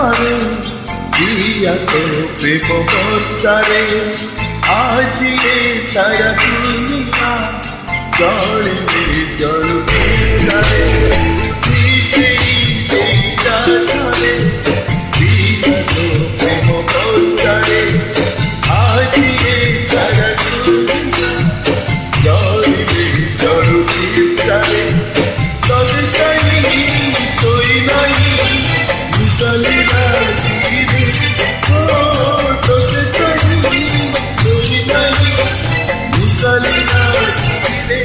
ধরে দিয়া তো প্রেম বর্ষারে আজ এ সারা দুনিয়া জড়ে জল ধরে ধরে দিয়া তো প্রেম বর্ষারে আজ এ সারা দুনিয়া জড়ে জল ধরে তবে চাই সই নাই মুসলি রাজিরে ও তবে চাই সই নাই মুসলি রাজিরে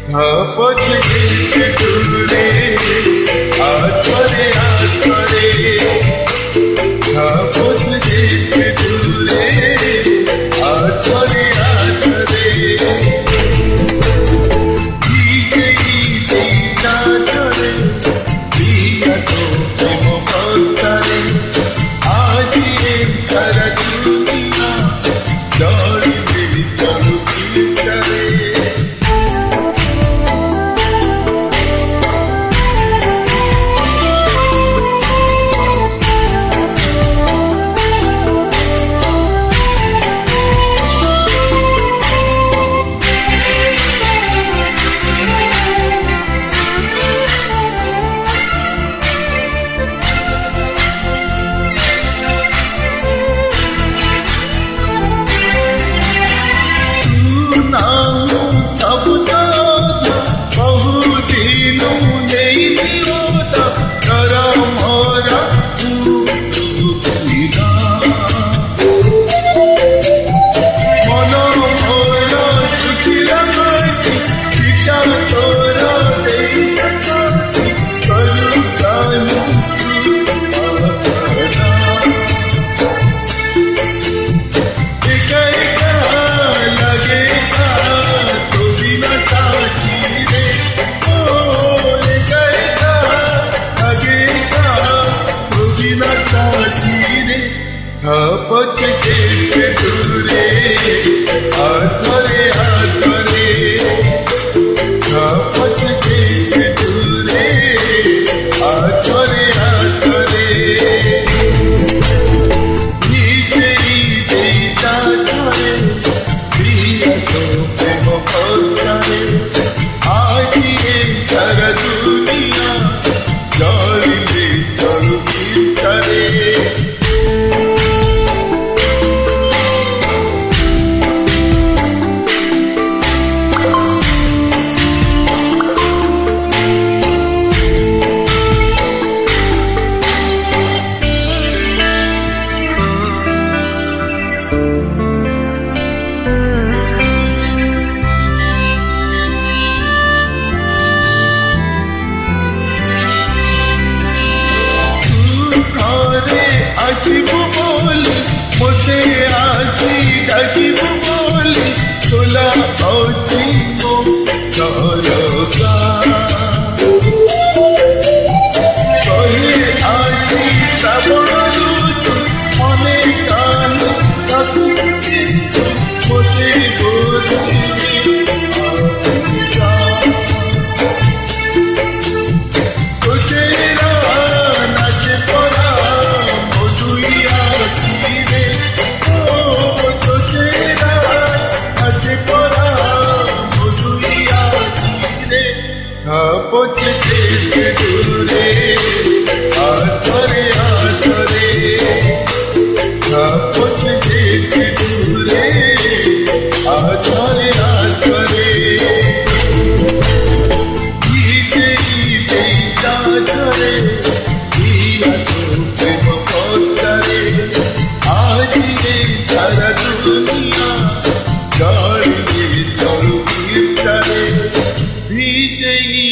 ধাপছ দিতে দূরে আছরে আছরে ধাপছ দিতে দূরে আছরে আছরে ধাপছ দিতে দূরে আছরে আছরে ধাপছ দিতে দূরে আছরে আছরে নিজেই দিতা ধরে দিয়া তো প্রেম বর্ষারে আজ এ সারা দুনিয়া জড়িলে জল ভিতরে আসিব বলি মতে আসি ডাকিব বলি তোলা অচিব দরগা কহে আসি শ্রাবণ ঋতু মনে কান কিন্তু মতে ধাপছ দিতে দূরে আছরে আছরে ধাপছ দিতে দূরে আছরে আছরে ধরে দিয়া তো প্রেম বর্ষারে আজ এ সারা দুনিয়া জড়িয়ে জল ভিতরে ভিজেই